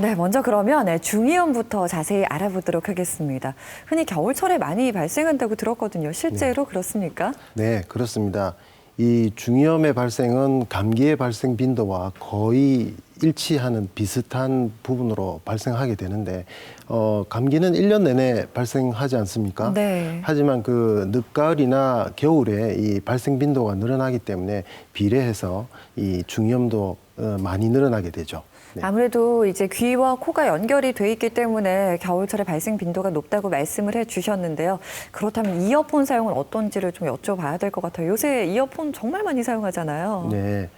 네, 먼저 그러면 중이염부터 자세히 알아보도록 하겠습니다. 흔히 겨울철에 많이 발생한다고 들었거든요. 실제로 그렇습니까? 네, 그렇습니다. 이 중이염의 발생은 감기의 발생 빈도와 거의 일치하는 비슷한 부분으로 발생하게 되는데, 감기는 1년 내내 발생하지 않습니까? 네. 하지만 그 늦가을이나 겨울에 이 발생 빈도가 늘어나기 때문에 비례해서 이 중이염도 많이 늘어나게 되죠. 네. 아무래도 이제 귀와 코가 연결이 돼 있기 때문에 겨울철에 발생 빈도가 높다고 말씀을 해주셨는데요. 그렇다면 이어폰 사용은 어떤지를 좀 여쭤봐야 될 것 같아요. 요새 이어폰 정말 많이 사용하잖아요. 네.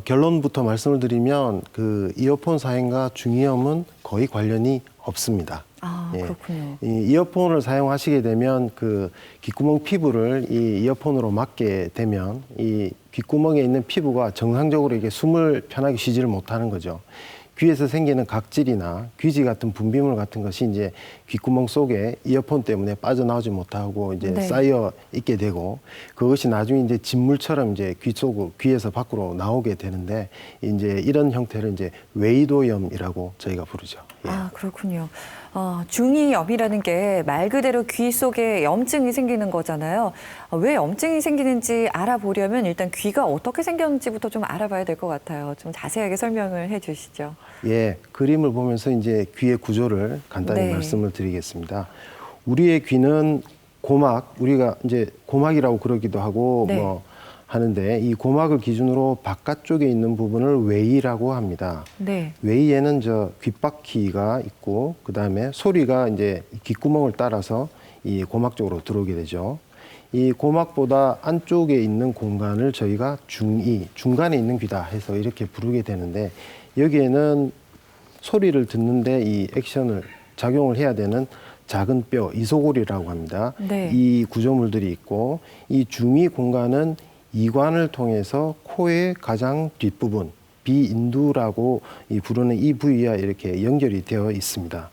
결론부터 말씀을 드리면 그 이어폰 사용과 중이염은 거의 관련이 없습니다. 아, 예. 그렇군요. 이 이어폰을 사용하시게 되면 그 귓구멍 피부를 이 이어폰으로 막게 되면 이 귓구멍에 있는 피부가 정상적으로 이게 숨을 편하게 쉬지를 못하는 거죠. 귀에서 생기는 각질이나 귀지 같은 분비물 같은 것이 이제 귓구멍 속에 이어폰 때문에 빠져나오지 못하고 이제 네. 쌓여 있게 되고, 그것이 나중에 이제 진물처럼 이제 귀에서 밖으로 나오게 되는데, 이제 이런 형태를 이제 웨이도염이라고 저희가 부르죠. 예. 아, 그렇군요. 중이염이라는 게 말 그대로 귀 속에 염증이 생기는 거잖아요. 왜 염증이 생기는지 알아보려면 일단 귀가 어떻게 생겼는지부터 좀 알아봐야 될 것 같아요. 좀 자세하게 설명을 해 주시죠. 예, 그림을 보면서 이제 귀의 구조를 간단히 네. 말씀을 드리겠습니다. 우리의 귀는 고막, 우리가 이제 고막이라고 그러기도 하고 네. 뭐 하는데, 이 고막을 기준으로 바깥쪽에 있는 부분을 외이라고 합니다. 네. 외이에는 저 귓바퀴가 있고, 그 다음에 소리가 이제 귓구멍을 따라서 이 고막 쪽으로 들어오게 되죠. 이 고막보다 안쪽에 있는 공간을 저희가 중이, 중간에 있는 귀다 해서 이렇게 부르게 되는데, 여기에는 소리를 듣는데 이 액션을 작용을 해야 되는 작은 뼈, 이소골이라고 합니다. 네. 이 구조물들이 있고, 이 중위 공간은 이관을 통해서 코의 가장 뒷부분, 비인두라고 부르는 이 부위와 이렇게 연결이 되어 있습니다.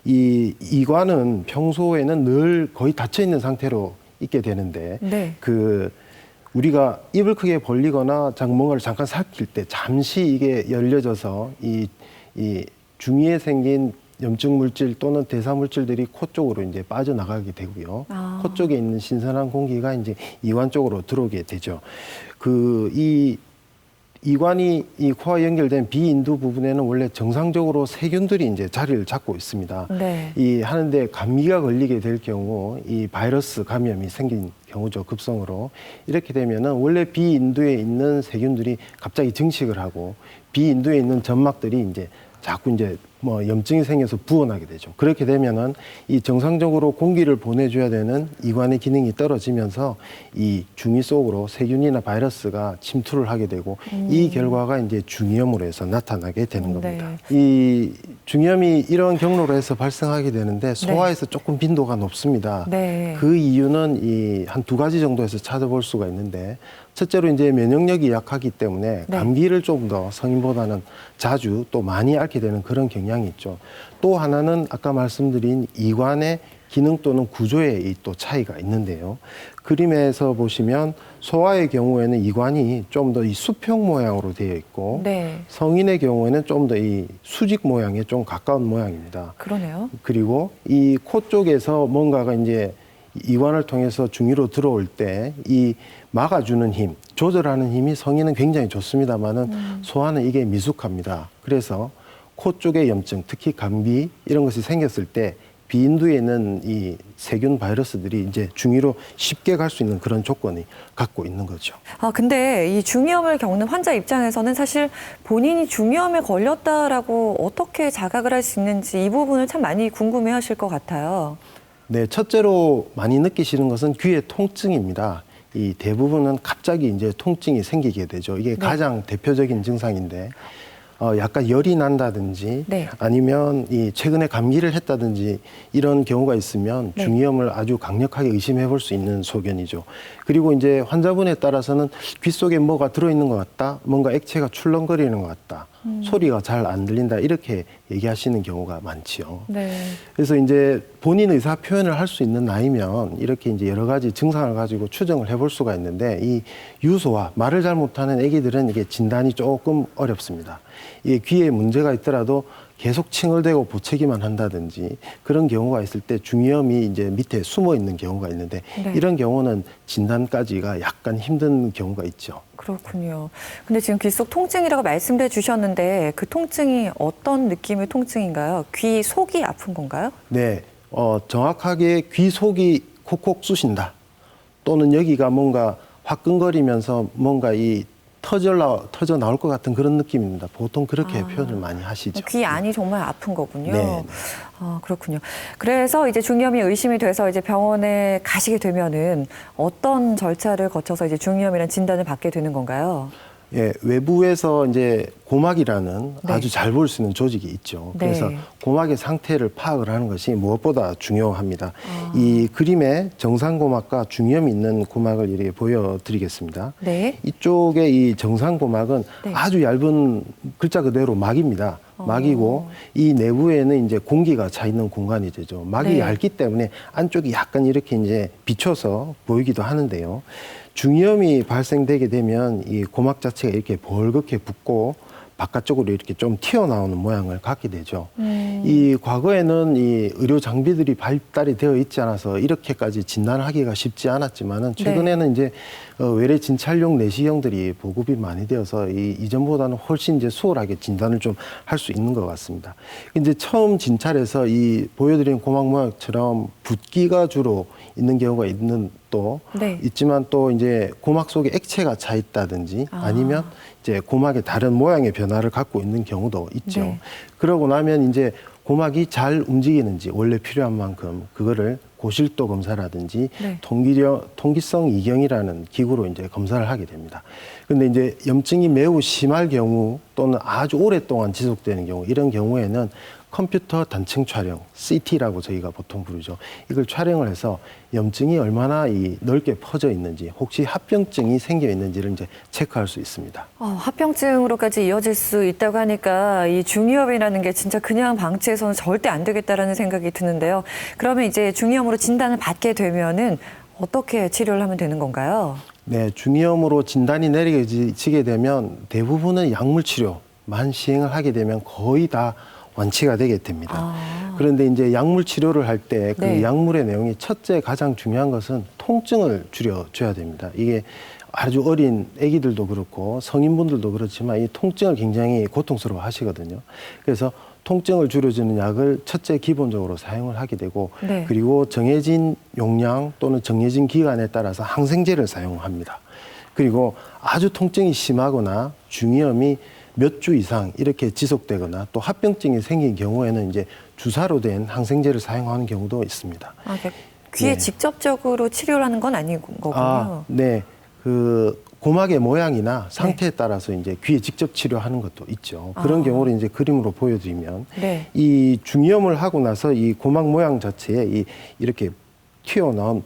이 이관은 평소에는 늘 거의 닫혀 있는 상태로 있게 되는데, 네. 우리가 입을 크게 벌리거나 뭔가를 잠깐 삭힐 때 잠시 이게 열려져서 이 중위에 생긴 염증 물질 또는 대사 물질들이 코 쪽으로 이제 빠져나가게 되고요. 아. 코 쪽에 있는 신선한 공기가 이제 이관 쪽으로 들어오게 되죠. 이관이 이 코와 연결된 비인두 부분에는 원래 정상적으로 세균들이 이제 자리를 잡고 있습니다. 네. 하는데 감기가 걸리게 될 경우 이 바이러스 감염이 생긴 경우죠, 급성으로. 이렇게 되면은 원래 비인두에 있는 세균들이 갑자기 증식을 하고 비인두에 있는 점막들이 이제 자꾸 이제 염증이 생겨서 부어나게 되죠. 그렇게 되면은 이 정상적으로 공기를 보내줘야 되는 이관의 기능이 떨어지면서 이 중위 속으로 세균이나 바이러스가 침투를 하게 되고, 이 결과가 이제 중이염으로 해서 나타나게 되는 겁니다. 네. 이 중이염이 이런 경로로 해서 발생하게 되는데 소아에서 조금 빈도가 높습니다. 네. 그 이유는 한 2가지 정도에서 찾아볼 수가 있는데, 첫째로 이제 면역력이 약하기 때문에 네. 감기를 좀 더 성인보다는 자주 또 많이 앓게 되는 그런 경향이 있죠. 또 하나는 아까 말씀드린 이관의 기능 또는 구조에 또 차이가 있는데요. 그림에서 보시면 소아의 경우에는 이관이 좀 더 이 수평 모양으로 되어 있고, 네. 성인의 경우에는 좀 더 이 수직 모양에 좀 가까운 모양입니다. 그러네요. 그리고 이 코 쪽에서 뭔가가 이제 이관을 통해서 중위로 들어올 때 이 막아주는 힘, 조절하는 힘이 성인은 굉장히 좋습니다만은 소아는 이게 미숙합니다. 그래서 코 쪽의 염증, 특히 감기 이런 것이 생겼을 때 비인두에 있는 이 세균 바이러스들이 이제 중위로 쉽게 갈 수 있는 그런 조건이 갖고 있는 거죠. 근데 이 중이염을 겪는 환자 입장에서는 사실 본인이 중이염에 걸렸다라고 어떻게 자각을 할 수 있는지 이 부분을 참 많이 궁금해 하실 것 같아요. 네, 첫째로 많이 느끼시는 것은 귀의 통증입니다. 이 대부분은 갑자기 이제 통증이 생기게 되죠. 이게 가장 대표적인 증상인데, 약간 열이 난다든지 네. 아니면 최근에 감기를 했다든지 이런 경우가 있으면 네. 중이염을 아주 강력하게 의심해 볼 수 있는 소견이죠. 그리고 이제 환자분에 따라서는 귀 속에 뭐가 들어있는 것 같다, 뭔가 액체가 출렁거리는 것 같다, 소리가 잘 안 들린다, 이렇게 얘기하시는 경우가 많지요. 네. 그래서 이제 본인 의사 표현을 할 수 있는 나이면 이렇게 이제 여러 가지 증상을 가지고 추정을 해볼 수가 있는데, 이 유소와 말을 잘 못하는 아기들은 이게 진단이 조금 어렵습니다. 이 귀에 문제가 있더라도 계속 칭얼대고 보채기만 한다든지 그런 경우가 있을 때 중이염이 이제 밑에 숨어 있는 경우가 있는데 네. 이런 경우는 진단까지가 약간 힘든 경우가 있죠. 그렇군요. 근데 지금 귀 속 통증이라고 말씀해 주셨는데 그 통증이 어떤 느낌의 통증인가요? 귀 속이 아픈 건가요? 네, 정확하게 귀 속이 콕콕 쑤신다. 또는 여기가 뭔가 화끈거리면서 뭔가 이 터져 나올 것 같은 그런 느낌입니다. 보통 그렇게 표현을 많이 하시죠. 귀 안이 정말 아픈 거군요. 네. 그렇군요. 그래서 이제 중이염이 의심이 돼서 이제 병원에 가시게 되면은 어떤 절차를 거쳐서 이제 중이염이라는 진단을 받게 되는 건가요? 예, 외부에서 이제 고막이라는 네. 아주 잘 볼 수 있는 조직이 있죠. 네. 그래서 고막의 상태를 파악을 하는 것이 무엇보다 중요합니다. 이 그림에 정상고막과 중이염이 있는 고막을 이렇게 보여드리겠습니다. 네. 이쪽에 이 정상고막은 네. 아주 얇은 글자 그대로 막입니다. 막이고 이 내부에는 이제 공기가 차 있는 공간이 되죠. 막이 네. 얇기 때문에 안쪽이 약간 이렇게 이제 비춰서 보이기도 하는데요. 중이염이 발생되게 되면 이 고막 자체가 이렇게 벌겋게 붓고 바깥쪽으로 이렇게 좀 튀어나오는 모양을 갖게 되죠. 이 과거에는 이 의료 장비들이 발달이 되어 있지 않아서 이렇게까지 진단을 하기가 쉽지 않았지만은 최근에는 이제 외래 진찰용 내시경들이 보급이 많이 되어서 이전보다는 훨씬 이제 수월하게 진단을 좀 할 수 있는 것 같습니다. 이제 처음 진찰에서 이 보여드린 고막 모양처럼 붓기가 주로 있는 경우가 네. 있지만 또 이제 고막 속에 액체가 차 있다든지 아니면 이제 고막의 다른 모양의 변화를 갖고 있는 경우도 있죠. 네. 그러고 나면 이제 고막이 잘 움직이는지 원래 필요한 만큼 그거를 고실도 검사라든지 네. 통기성 이경이라는 기구로 이제 검사를 하게 됩니다. 근데 이제 염증이 매우 심할 경우 또는 아주 오랫동안 지속되는 경우 이런 경우에는 컴퓨터 단층 촬영, CT라고 저희가 보통 부르죠. 이걸 촬영을 해서 염증이 얼마나 넓게 퍼져 있는지, 혹시 합병증이 생겨 있는지를 이제 체크할 수 있습니다. 합병증으로까지 이어질 수 있다고 하니까 이 중이염이라는 게 진짜 그냥 방치해서는 절대 안 되겠다라는 생각이 드는데요. 그러면 이제 중이염으로 진단을 받게 되면은 어떻게 치료를 하면 되는 건가요? 네, 중이염으로 진단이 내려지게 되면 대부분은 약물 치료만 시행을 하게 되면 거의 다 완치가 되게 됩니다. 그런데 이제 약물 치료를 할 때 그 네. 약물의 내용이 첫째 가장 중요한 것은 통증을 줄여줘야 됩니다. 이게 아주 어린 아기들도 그렇고 성인분들도 그렇지만 이 통증을 굉장히 고통스러워 하시거든요. 그래서 통증을 줄여주는 약을 첫째 기본적으로 사용을 하게 되고 네. 그리고 정해진 용량 또는 정해진 기간에 따라서 항생제를 사용합니다. 그리고 아주 통증이 심하거나 중이염이 몇 주 이상 이렇게 지속되거나 또 합병증이 생긴 경우에는 이제 주사로 된 항생제를 사용하는 경우도 있습니다. 그러니까 귀에 네. 직접적으로 치료를 하는 건 아닌 거군요. 네. 그 고막의 모양이나 상태에 따라서 이제 귀에 직접 치료하는 것도 있죠. 그런 경우를 이제 그림으로 보여드리면 네. 이 중이염을 하고 나서 이 고막 모양 자체에 이렇게 튀어나온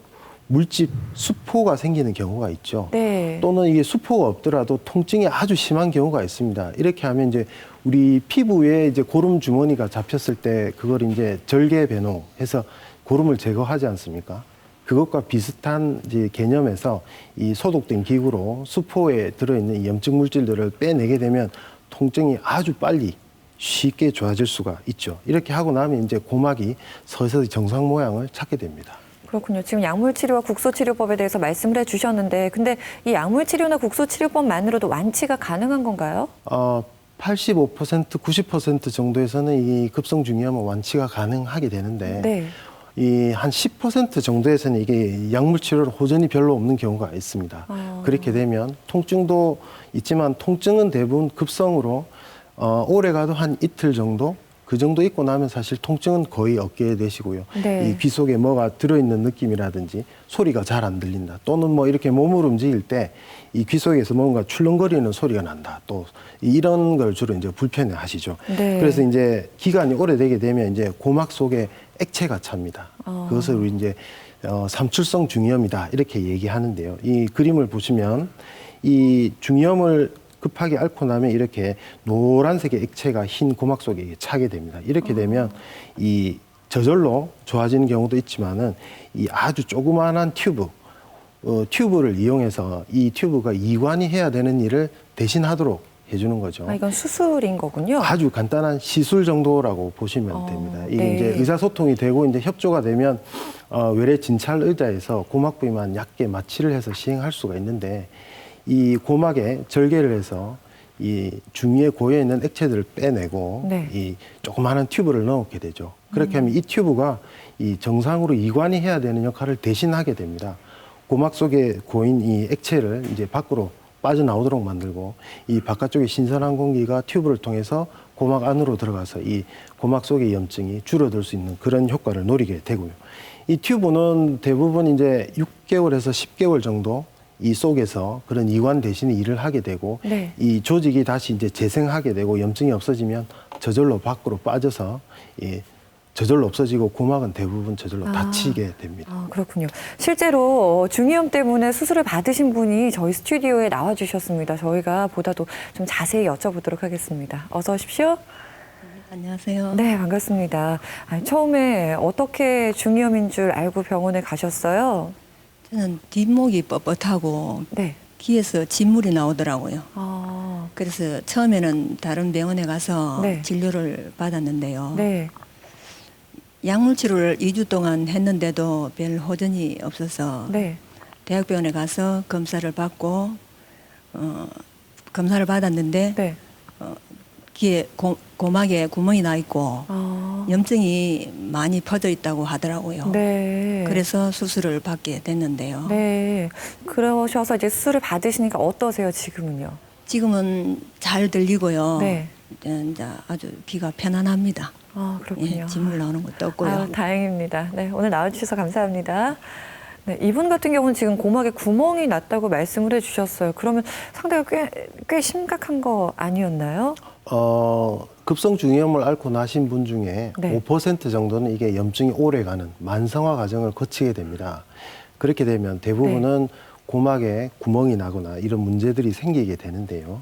물집 수포가 생기는 경우가 있죠. 네. 또는 이게 수포가 없더라도 통증이 아주 심한 경우가 있습니다. 이렇게 하면 이제 우리 피부에 이제 고름 주머니가 잡혔을 때 그걸 이제 절개 배노해서 고름을 제거하지 않습니까? 그것과 비슷한 이제 개념에서 이 소독된 기구로 수포에 들어있는 이 염증 물질들을 빼내게 되면 통증이 아주 빨리 쉽게 좋아질 수가 있죠. 이렇게 하고 나면 이제 고막이 서서히 정상 모양을 찾게 됩니다. 그렇군요. 지금 약물치료와 국소치료법에 대해서 말씀을 해주셨는데 근데 이 약물치료나 국소치료법만으로도 완치가 가능한 건가요? 85%, 90% 정도에서는 이 급성 중이염은 완치가 가능하게 되는데 네. 이 한 10% 정도에서는 이게 약물 치료로 호전이 별로 없는 경우가 있습니다. 그렇게 되면 통증도 있지만 통증은 대부분 급성으로 오래 가도 한 이틀 정도 그 정도 있고 나면 사실 통증은 거의 없게 되시고요. 네. 이 귀 속에 뭐가 들어있는 느낌이라든지 소리가 잘 안 들린다. 또는 뭐 이렇게 몸을 움직일 때 이 귀 속에서 뭔가 출렁거리는 소리가 난다. 또 이런 걸 주로 이제 불편해 하시죠. 네. 그래서 이제 기간이 오래되게 되면 이제 고막 속에 액체가 찹니다. 그것을 우리 이제 삼출성 중이염이다 이렇게 얘기하는데요. 이 그림을 보시면 이 중이염을 급하게 앓고 나면 이렇게 노란색의 액체가 흰 고막 속에 차게 됩니다. 이렇게 되면 이 저절로 좋아지는 경우도 있지만은 이 아주 조그마한 튜브를 이용해서 이 튜브가 이관이 해야 되는 일을 대신하도록 해주는 거죠. 아, 이건 수술인 거군요. 아주 간단한 시술 정도라고 보시면 됩니다. 이게 네. 이제 의사소통이 되고 이제 협조가 되면 외래 진찰 의자에서 고막 부위만 얕게 마취를 해서 시행할 수가 있는데 이 고막에 절개를 해서 이 중위에 고여 있는 액체들을 빼내고 네. 이 조그마한 튜브를 넣게 되죠. 그렇게 하면 이 튜브가 이 정상으로 이관이 해야 되는 역할을 대신하게 됩니다. 고막 속에 고인 이 액체를 이제 밖으로 빠져나오도록 만들고 이 바깥쪽에 신선한 공기가 튜브를 통해서 고막 안으로 들어가서 이 고막 속의 염증이 줄어들 수 있는 그런 효과를 노리게 되고요. 이 튜브는 대부분 이제 6개월에서 10개월 정도 이 속에서 그런 이관 대신에 일을 하게 되고 네. 이 조직이 다시 이제 재생하게 되고 염증이 없어지면 저절로 밖으로 빠져서 저절로 없어지고 고막은 대부분 저절로 닫히게 됩니다. 아, 그렇군요. 실제로 중이염 때문에 수술을 받으신 분이 저희 스튜디오에 나와주셨습니다. 저희가 보다도 좀 자세히 여쭤보도록 하겠습니다. 어서 오십시오. 안녕하세요. 네, 반갑습니다. 아니, 처음에 어떻게 중이염인 줄 알고 병원에 가셨어요? 저는 뒷목이 뻣뻣하고 네. 귀에서 진물이 나오더라고요. 아, 그래서 처음에는 다른 병원에 가서 네. 진료를 받았는데요. 네. 약물 치료를 2주 동안 했는데도 별 호전이 없어서 네. 대학병원에 가서 검사를 받고 검사를 받았는데 네. 귀에 고막에 구멍이 나 있고 아, 염증이 많이 퍼져 있다고 하더라고요. 네. 그래서 수술을 받게 됐는데요. 네. 그러셔서 이제 수술을 받으시니까 어떠세요, 지금은요? 지금은 잘 들리고요. 네. 이제 아주 귀가 편안합니다. 아, 그렇군요. 예, 진물 나오는 것도 없고요. 아, 다행입니다. 네, 오늘 나와주셔서 감사합니다. 네, 이분 같은 경우는 지금 고막에 구멍이 났다고 말씀을 해주셨어요. 그러면 상대가 꽤 심각한 거 아니었나요? 급성 중이염을 앓고 나신 분 중에 네. 5% 정도는 이게 염증이 오래가는 만성화 과정을 거치게 됩니다. 그렇게 되면 대부분은 고막에 구멍이 나거나 이런 문제들이 생기게 되는데요.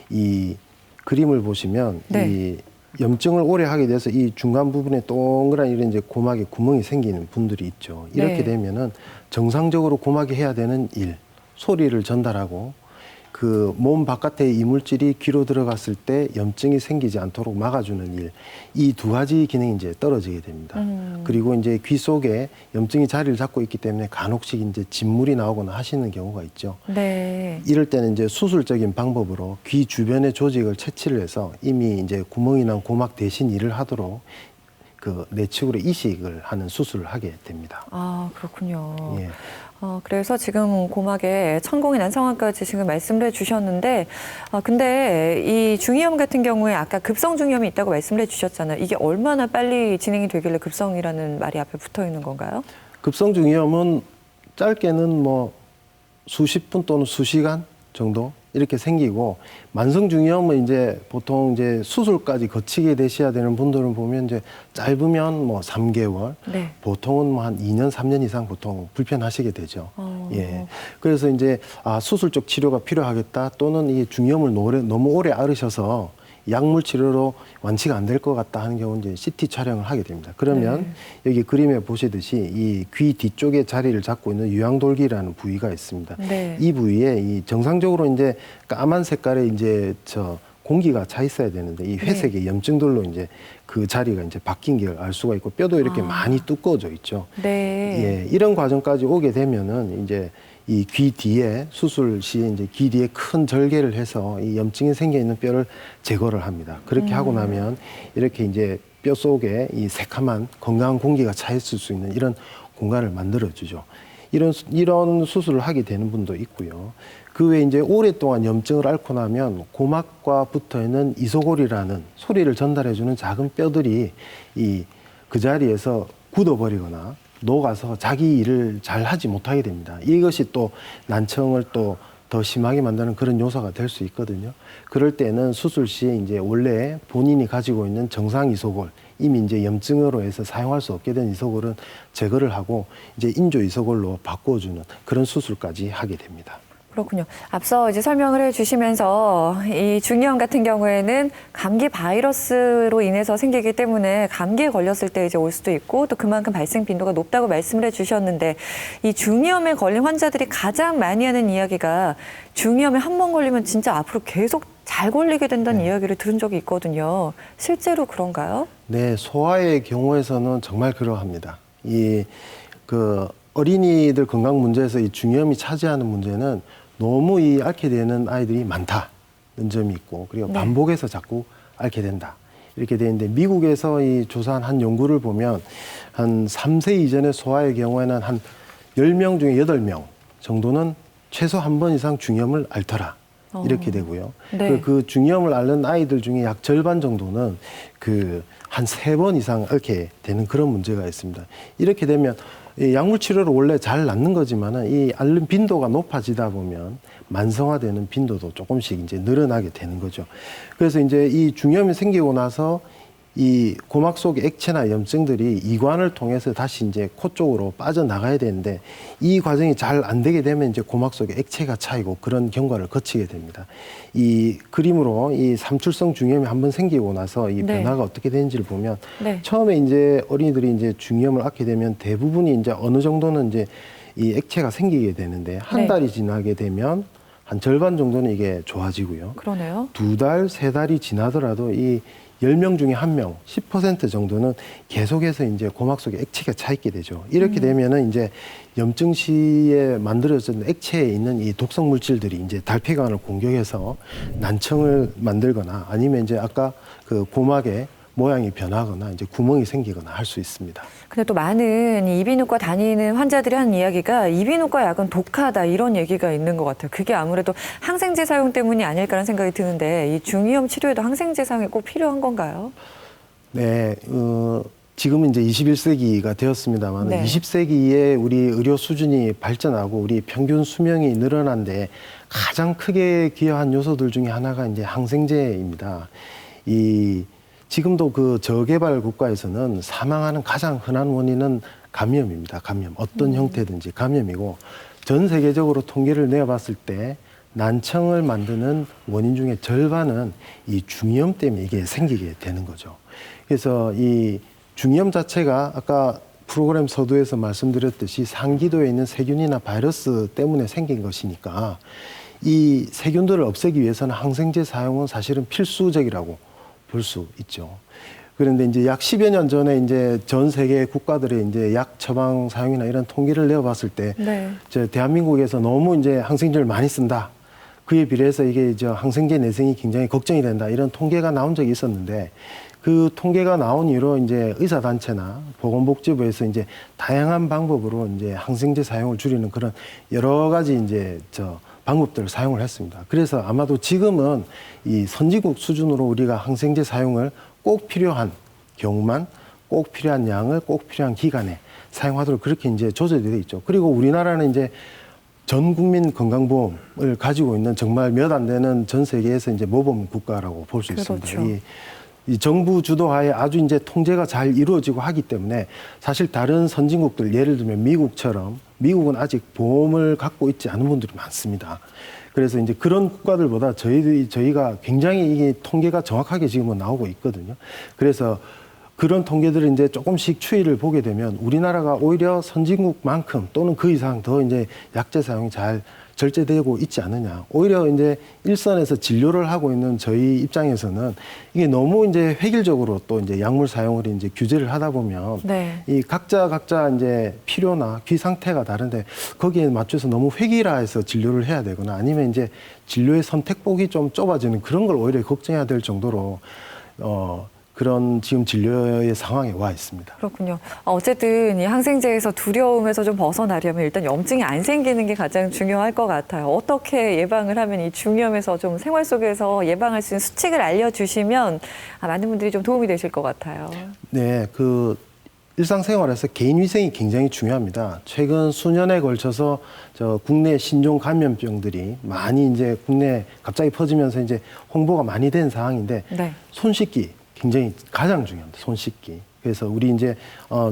이 그림을 보시면 네. 이 염증을 오래 하게 돼서 이 중간 부분에 동그란 이런 이제 고막에 구멍이 생기는 분들이 있죠. 이렇게 네. 되면은 정상적으로 고막이 해야 되는 일, 소리를 전달하고 그 몸 바깥의 이물질이 귀로 들어갔을 때 염증이 생기지 않도록 막아주는 일, 이 두 가지 기능이 이제 떨어지게 됩니다. 그리고 이제 귀 속에 염증이 자리를 잡고 있기 때문에 간혹씩 이제 진물이 나오거나 하시는 경우가 있죠. 네. 이럴 때는 이제 수술적인 방법으로 귀 주변의 조직을 채취를 해서 이미 이제 구멍이 난 고막 대신 일을 하도록 그 내측으로 이식을 하는 수술을 하게 됩니다. 아, 그렇군요. 예. 그래서 지금 고막에 천공이 난 상황까지 지금 말씀을 해주셨는데, 근데 이 중이염 같은 경우에 아까 급성 중이염이 있다고 말씀을 해주셨잖아요. 이게 얼마나 빨리 진행이 되길래 급성이라는 말이 앞에 붙어 있는 건가요? 급성 중이염은 짧게는 뭐 수십 분 또는 수시간 정도 이렇게 생기고 만성 중이염은 이제 보통 이제 수술까지 거치게 되셔야 되는 분들은 보면 이제 짧으면 뭐 3개월, 네. 보통은 뭐 한 2년, 3년 이상 보통 불편하시게 되죠. 예. 그래서 이제 수술적 치료가 필요하겠다 또는 이 중이염을 너무 오래 앓으셔서 약물 치료로 완치가 안 될 것 같다 하는 경우는 이제 CT 촬영을 하게 됩니다. 그러면 여기 그림에 보시듯이 이 귀 뒤쪽에 자리를 잡고 있는 유양돌기라는 부위가 있습니다. 네. 이 부위에 이 정상적으로 이제 까만 색깔의 이제 공기가 차 있어야 되는데 이 회색의 염증들로 이제 그 자리가 이제 바뀐 걸 알 수가 있고 뼈도 이렇게 많이 두꺼워져 있죠. 네. 예, 이런 과정까지 오게 되면은 이제 이 귀 뒤에 수술 시에 이제 귀 뒤에 큰 절개를 해서 이 염증이 생겨 있는 뼈를 제거를 합니다. 그렇게 하고 나면 이렇게 이제 뼈 속에 이 새카만 건강한 공기가 차 있을 수 있는 이런 공간을 만들어 주죠. 이런 수술을 하게 되는 분도 있고요. 그 외에 이제 오랫동안 염증을 앓고 나면 고막과 붙어 있는 이소골이라는 소리를 전달해 주는 작은 뼈들이 그 자리에서 굳어버리거나 녹아서 자기 일을 잘 하지 못하게 됩니다. 이것이 또 난청을 또 더 심하게 만드는 그런 요소가 될 수 있거든요. 그럴 때는 수술 시에 이제 원래 본인이 가지고 있는 정상 이소골, 이미 이제 염증으로 해서 사용할 수 없게 된 이소골은 제거를 하고 이제 인조 이소골로 바꿔주는 그런 수술까지 하게 됩니다. 그렇군요. 앞서 이제 설명을 해주시면서 이 중이염 같은 경우에는 감기 바이러스로 인해서 생기기 때문에 감기에 걸렸을 때 이제 올 수도 있고 또 그만큼 발생 빈도가 높다고 말씀을 해주셨는데 이 중이염에 걸린 환자들이 가장 많이 하는 이야기가 중이염에 한 번 걸리면 진짜 앞으로 계속 잘 걸리게 된다는 이야기를 들은 적이 있거든요. 실제로 그런가요? 네, 소아의 경우에서는 정말 그러합니다. 어린이들 건강 문제에서 이 중이염이 차지하는 문제는 너무 앓게 되는 아이들이 많다는 점이 있고, 그리고 네. 반복해서 자꾸 앓게 된다. 이렇게 되는데, 미국에서 이 조사한 한 연구를 보면 한 3세 이전의 소아의 경우에는 한 10명 중에 8명 정도는 최소 한 번 이상 중이염을 앓더라. 이렇게 되고요. 네. 그 중이염을 앓는 아이들 중에 약 절반 정도는 한 3번 이상 앓게 되는 그런 문제가 있습니다. 이렇게 되면 이 약물 치료로 원래 잘 낫는 거지만은 이 앓는 빈도가 높아지다 보면 만성화되는 빈도도 조금씩 이제 늘어나게 되는 거죠. 그래서 이제 이 중이염이 생기고 나서 이 고막 속 액체나 염증들이 이관을 통해서 다시 이제 코 쪽으로 빠져나가야 되는데, 이 과정이 잘 안 되게 되면 이제 고막 속에 액체가 차이고 그런 경과를 거치게 됩니다. 이 그림으로 이 삼출성 중이염이 한번 생기고 나서 이 네. 변화가 어떻게 되는지를 보면, 네. 처음에 이제 어린이들이 이제 중이염을 앓게 되면 대부분이 이제 어느 정도는 이제 이 액체가 생기게 되는데, 한 네. 달이 지나게 되면 한 절반 정도는 이게 좋아지고요. 그러네요. 2달, 3달이 지나더라도 이 10명 중에 1명, 10% 정도는 계속해서 이제 고막 속에 액체가 차 있게 되죠. 이렇게 되면은 이제 염증 시에 만들어진 액체에 있는 이 독성 물질들이 이제 달폐관을 공격해서 난청을 만들거나, 아니면 이제 아까 그 고막의 모양이 변하거나 이제 구멍이 생기거나 할 수 있습니다. 근데 또 많은 이 이비인후과 다니는 환자들이 하는 이야기가 이비인후과 약은 독하다 이런 얘기가 있는 것 같아요. 그게 아무래도 항생제 사용 때문이 아닐까라는 생각이 드는데, 이 중이염 치료에도 항생제 사용이 꼭 필요한 건가요? 네, 지금은 이제 21세기가 되었습니다만, 네. 20세기에 우리 의료 수준이 발전하고 우리 평균 수명이 늘어난데 가장 크게 기여한 요소들 중에 하나가 이제 항생제입니다. 지금도 그 저개발 국가에서는 사망하는 가장 흔한 원인은 감염입니다. 감염. 어떤 형태든지 감염이고, 전 세계적으로 통계를 내어봤을 때 난청을 만드는 원인 중에 절반은 이 중이염 때문에 이게 생기게 되는 거죠. 그래서 이 중이염 자체가 아까 프로그램 서두에서 말씀드렸듯이 상기도에 있는 세균이나 바이러스 때문에 생긴 것이니까, 이 세균들을 없애기 위해서는 항생제 사용은 사실은 필수적이라고 볼 수 있죠. 그런데 이제 약 10여 년 전에 이제 전 세계 국가들의 이제 약 처방 사용이나 이런 통계를 내어봤을 때, 네. 대한민국에서 너무 이제 항생제를 많이 쓴다. 그에 비례해서 이게 항생제 내성이 굉장히 걱정이 된다. 이런 통계가 나온 적이 있었는데, 그 통계가 나온 이후로 이제 의사단체나 보건복지부에서 이제 다양한 방법으로 이제 항생제 사용을 줄이는 그런 여러 가지 이제 방법들을 사용을 했습니다. 그래서 아마도 지금은 이 선진국 수준으로 우리가 항생제 사용을 꼭 필요한 경우만 꼭 필요한 양을 꼭 필요한 기간에 사용하도록 그렇게 이제 조절되어 있죠. 그리고 우리나라는 이제 전 국민 건강보험을 가지고 있는 정말 몇 안 되는 전 세계에서 이제 모범 국가라고 볼 수 그렇죠. 있습니다. 이 정부 주도하에 아주 이제 통제가 잘 이루어지고 하기 때문에, 사실 다른 선진국들, 예를 들면 미국처럼, 미국은 아직 보험을 갖고 있지 않은 분들이 많습니다. 그래서 이제 그런 국가들보다 저희가 굉장히 이게 통계가 정확하게 지금은 나오고 있거든요. 그래서 그런 통계들을 이제 조금씩 추이를 보게 되면 우리나라가 오히려 선진국만큼 또는 그 이상 더 이제 약제 사용이 잘 절제되고 있지 않느냐. 오히려 이제 일선에서 진료를 하고 있는 저희 입장에서는 이게 너무 이제 획일적으로 또 이제 약물 사용을 이제 규제를 하다 보면, 네. 이 각자 이제 필요나 귀 상태가 다른데 거기에 맞춰서 너무 획일화해서 진료를 해야 되거나, 아니면 이제 진료의 선택폭이 좀 좁아지는 그런 걸 오히려 걱정해야 될 정도로 그런 지금 진료의 상황에 와 있습니다. 그렇군요. 어쨌든 이 항생제에서 두려움에서 좀 벗어나려면 일단 염증이 안 생기는 게 가장 중요할 것 같아요. 어떻게 예방을 하면 이 중이염에서 좀 생활 속에서 예방할 수 있는 수칙을 알려주시면 많은 분들이 좀 도움이 되실 것 같아요. 네, 일상생활에서 개인 위생이 굉장히 중요합니다. 최근 수년에 걸쳐서 국내 신종 감염병들이 많이 이제 국내에 갑자기 퍼지면서 이제 홍보가 많이 된 상황인데, 네. 손 씻기 굉장히 가장 중요합니다. 손 씻기. 그래서 우리 이제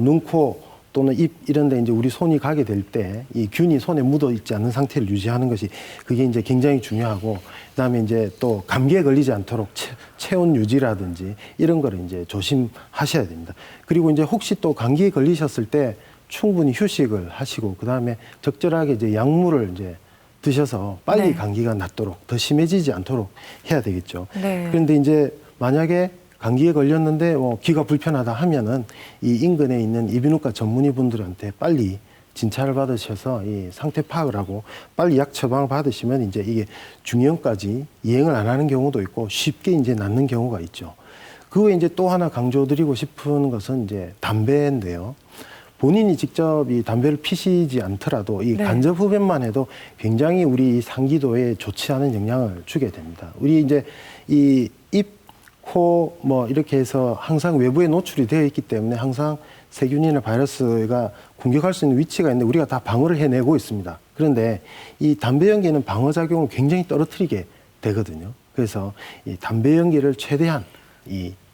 눈, 코 또는 입 이런 데 이제 우리 손이 가게 될 때 이 균이 손에 묻어 있지 않는 상태를 유지하는 것이 그게 이제 굉장히 중요하고, 그다음에 이제 또 감기에 걸리지 않도록 체온 유지라든지 이런 거를 이제 조심하셔야 됩니다. 그리고 이제 혹시 또 감기에 걸리셨을 때 충분히 휴식을 하시고, 그다음에 적절하게 이제 약물을 이제 드셔서 빨리 네. 감기가 낫도록 더 심해지지 않도록 해야 되겠죠. 네. 그런데 이제 만약에 감기에 걸렸는데 귀가 불편하다 하면은 이 인근에 있는 이비인후과 전문의분들한테 빨리 진찰을 받으셔서 이 상태 파악을 하고 빨리 약 처방 받으시면 이제 이게 중형까지 이행을 안 하는 경우도 있고 쉽게 이제 낫는 경우가 있죠. 그 외에 이제 또 하나 강조드리고 싶은 것은 이제 담배인데요. 본인이 직접 이 담배를 피시지 않더라도 이 네. 간접 흡연만 해도 굉장히 우리 상기도에 좋지 않은 영향을 주게 됩니다. 우리 이제 이 입, 코 뭐 이렇게 해서 항상 외부에 노출이 되어 있기 때문에 항상 세균이나 바이러스가 공격할 수 있는 위치가 있는데 우리가 다 방어를 해내고 있습니다. 그런데 이 담배 연기는 방어 작용을 굉장히 떨어뜨리게 되거든요. 그래서 이 담배 연기를 최대한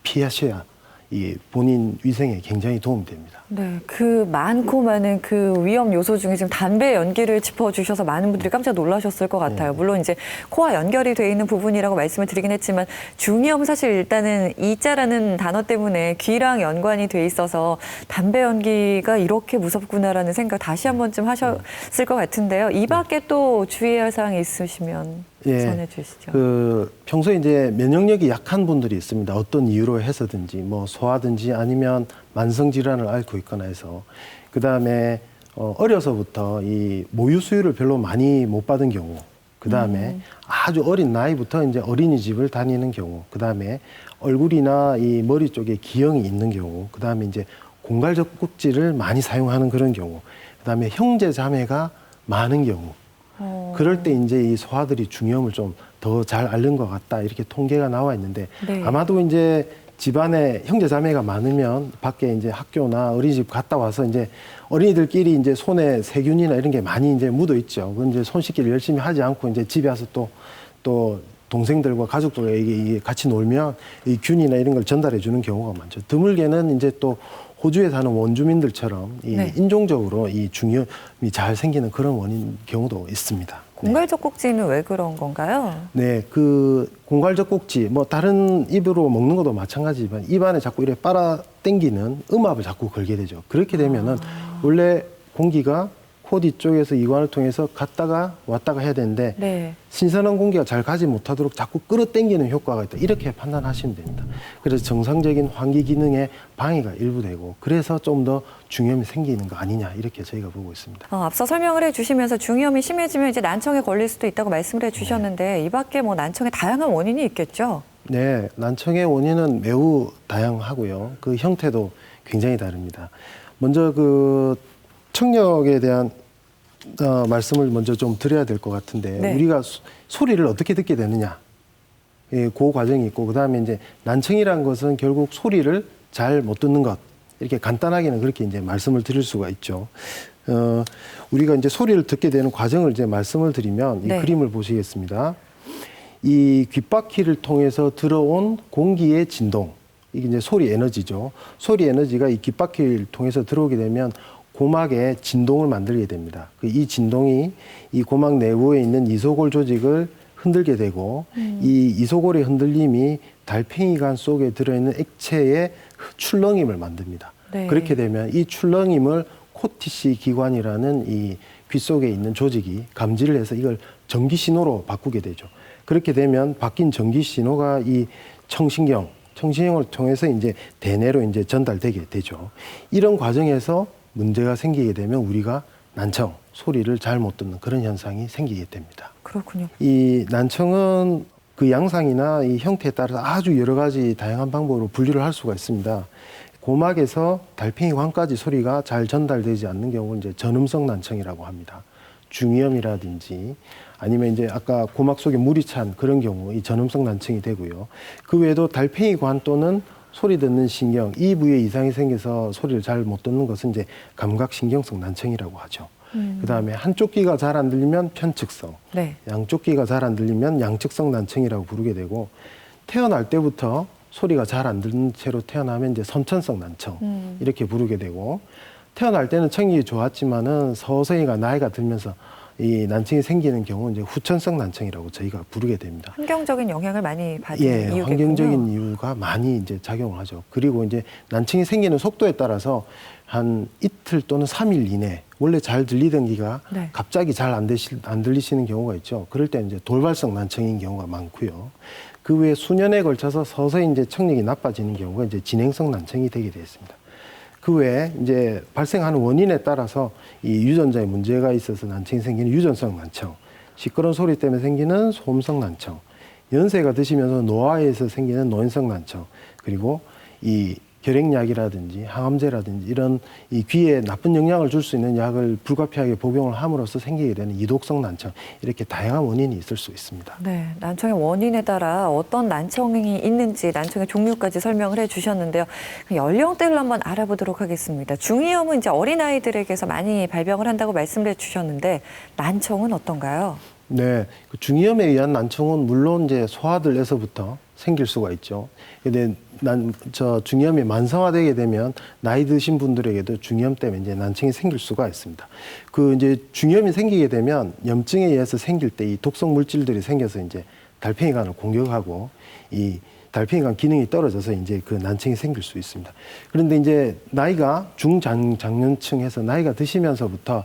피하셔야 이 본인 위생에 굉장히 도움이 됩니다. 네, 그 많고 많은 그 위험 요소 중에 지금 담배 연기를 짚어주셔서 많은 분들이 깜짝 놀라셨을 것 같아요. 물론 이제 코와 연결이 돼 있는 부분이라고 말씀을 드리긴 했지만 중이염은 사실 일단은 이자라는 단어 때문에 귀랑 연관이 돼 있어서 담배 연기가 이렇게 무섭구나라는 생각 다시 한 번쯤 하셨을 것 같은데요. 이 밖에 또 주의해야 할 사항이 있으시면 전해 주시죠. 평소에 이제 면역력이 약한 분들이 있습니다. 어떤 이유로 해서든지 뭐 소화든지 아니면 만성 질환을 앓고 있거나 해서 그다음에 어려서부터 이 모유 수유를 별로 많이 못 받은 경우, 그다음에 아주 어린 나이부터 이제 어린이집을 다니는 경우, 그다음에 얼굴이나 이 머리 쪽에 기형이 있는 경우, 그다음에 이제 공갈젖꼭지를 많이 사용하는 그런 경우, 그다음에 형제 자매가 많은 경우, 그럴 때 이제 이 소아들이 중이염을 좀 더 잘 앓는 것 같다 이렇게 통계가 나와 있는데 네. 아마도 이제 집안에 형제 자매가 많으면 밖에 이제 학교나 어린이집 갔다 와서 이제 어린이들끼리 이제 손에 세균이나 이런 게 많이 이제 묻어 있죠. 그 이제 손 씻기를 열심히 하지 않고 이제 집에 와서 또 동생들과 가족들과 이게 같이 놀면 이 균이나 이런 걸 전달해 주는 경우가 많죠. 드물게는 이제 또 호주에 사는 원주민들처럼 이 네. 인종적으로 이 중이염이 잘 생기는 그런 원인 경우도 있습니다. 공갈젖꼭지는 왜 그런 건가요? 네, 그 공갈젖꼭지 뭐 다른 입으로 먹는 것도 마찬가지지만 입안에 자꾸 이렇게 빨아 당기는 음압을 자꾸 걸게 되죠. 그렇게 되면은 원래 공기가 코 뒤쪽에서 이관을 통해서 갔다가 왔다가 해야 되는데 네. 신선한 공기가 잘 가지 못하도록 자꾸 끌어당기는 효과가 있다. 이렇게 판단하시면 됩니다. 그래서 정상적인 환기 기능에 방해가 일부 되고 그래서 좀 더 중이염이 생기는 거 아니냐 이렇게 저희가 보고 있습니다. 앞서 설명을 해주시면서 중이염이 심해지면 이제 난청에 걸릴 수도 있다고 말씀을 해주셨는데 이 밖에 뭐 난청의 다양한 원인이 있겠죠? 네, 난청의 원인은 매우 다양하고요. 그 형태도 굉장히 다릅니다. 먼저 그 청력에 대한 말씀을 먼저 좀 드려야 될 것 같은데 네. 우리가 소리를 어떻게 듣게 되느냐, 그 과정이 있고 그다음에 이제 난청이라는 것은 결국 소리를 잘 못 듣는 것 이렇게 간단하게는 그렇게 이제 말씀을 드릴 수가 있죠. 우리가 이제 소리를 듣게 되는 과정을 이제 말씀을 드리면 이 네. 그림을 보시겠습니다. 이 귓바퀴를 통해서 들어온 공기의 진동, 이게 이제 소리 에너지죠. 소리 에너지가 이 귓바퀴를 통해서 들어오게 되면 고막에 진동을 만들게 됩니다. 이 진동이 이 고막 내부에 있는 이소골 조직을 흔들게 되고 이 이소골의 흔들림이 달팽이관 속에 들어있는 액체의 출렁임을 만듭니다. 네. 그렇게 되면 이 출렁임을 코티시 기관이라는 이 귀 속에 있는 조직이 감지를 해서 이걸 전기 신호로 바꾸게 되죠. 그렇게 되면 바뀐 전기 신호가 이 청신경을 통해서 이제 대뇌로 이제 전달되게 되죠. 이런 과정에서 문제가 생기게 되면 우리가 난청, 소리를 잘 못 듣는 그런 현상이 생기게 됩니다. 그렇군요. 이 난청은 그 양상이나 이 형태에 따라서 아주 여러 가지 다양한 방법으로 분류를 할 수가 있습니다. 고막에서 달팽이관까지 소리가 잘 전달되지 않는 경우는 이제 전음성 난청이라고 합니다. 중이염이라든지 아니면 이제 아까 고막 속에 물이 찬 그런 경우 이 전음성 난청이 되고요. 그 외에도 달팽이관 또는 소리 듣는 신경, 이 부위에 이상이 생겨서 소리를 잘 못 듣는 것은 이제 감각신경성 난청이라고 하죠. 그다음에 한쪽 귀가 잘 안 들리면 편측성, 네. 양쪽 귀가 잘 안 들리면 양측성 난청이라고 부르게 되고 태어날 때부터 소리가 잘 안 듣는 채로 태어나면 이제 선천성 난청 이렇게 부르게 되고 태어날 때는 청력이 좋았지만은 서서히가 나이가 들면서 이 난청이 생기는 경우는 이제 후천성 난청이라고 저희가 부르게 됩니다. 환경적인 영향을 많이 받은 예, 이유겠군요. 환경적인 이유가 많이 이제 작용을 하죠. 그리고 이제 난청이 생기는 속도에 따라서 한 이틀 또는 3일 이내 원래 잘 들리던 귀가 네. 갑자기 잘 안 들리시는 경우가 있죠. 그럴 때 이제 돌발성 난청인 경우가 많고요. 그 외에 수년에 걸쳐서 서서히 이제 청력이 나빠지는 경우가 이제 진행성 난청이 되게 되어 있습니다. 그 외에 이제 발생하는 원인에 따라서 이 유전자에 문제가 있어서 난청이 생기는 유전성 난청, 시끄러운 소리 때문에 생기는 소음성 난청, 연세가 드시면서 노화에서 생기는 노인성 난청, 그리고 이 결핵약이라든지 항암제라든지 이런 이 귀에 나쁜 영향을 줄 수 있는 약을 불가피하게 복용을 함으로써 생기게 되는 이독성 난청, 이렇게 다양한 원인이 있을 수 있습니다. 네, 난청의 원인에 따라 어떤 난청이 있는지 난청의 종류까지 설명을 해주셨는데요. 연령대를 한번 알아보도록 하겠습니다. 중이염은 이제 어린아이들에게서 많이 발병을 한다고 말씀을 해주셨는데 난청은 어떤가요? 네, 그 중이염에 의한 난청은 물론 이제 소아들에서부터 생길 수가 있죠. 근데 중이염이 만성화되게 되면 나이 드신 분들에게도 중이염 때문에 이제 난청이 생길 수가 있습니다. 그 이제 중이염이 생기게 되면 염증에 의해서 생길 때 이 독성 물질들이 생겨서 이제 달팽이관을 공격하고 이 달팽이관 기능이 떨어져서 이제 그 난청이 생길 수 있습니다. 그런데 이제 나이가 중장년층에서 나이가 드시면서부터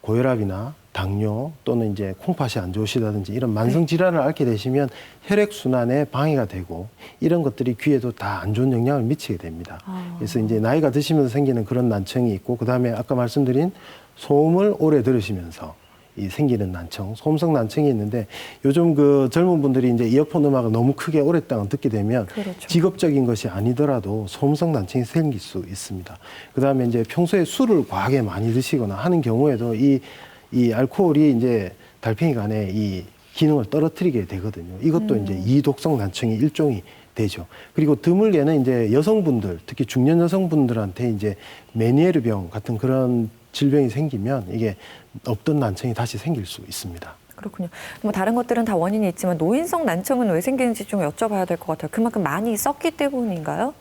고혈압이나 당뇨 또는 이제 콩팥이 안 좋으시다든지 이런 만성 질환을 앓게 되시면 혈액 순환에 방해가 되고 이런 것들이 귀에도 다 안 좋은 영향을 미치게 됩니다. 그래서 이제 나이가 드시면서 생기는 그런 난청이 있고, 그다음에 아까 말씀드린 소음을 오래 들으시면서 이 생기는 난청, 소음성 난청이 있는데, 요즘 그 젊은 분들이 이제 이어폰 음악을 너무 크게 오랫동안 듣게 되면 그렇죠. 직업적인 것이 아니더라도 소음성 난청이 생길 수 있습니다. 그다음에 이제 평소에 술을 과하게 많이 드시거나 하는 경우에도 이 알코올이 이제 달팽이관의 이 기능을 떨어뜨리게 되거든요. 이것도 이제 이독성 난청의 일종이 되죠. 그리고 드물게는 이제 여성분들, 특히 중년 여성분들한테 이제 메니에르병 같은 그런 질병이 생기면 이게 없던 난청이 다시 생길 수 있습니다. 그렇군요. 뭐 다른 것들은 다 원인이 있지만 노인성 난청은 왜 생기는지 좀 여쭤봐야 될 것 같아요. 그만큼 많이 썼기 때문인가요?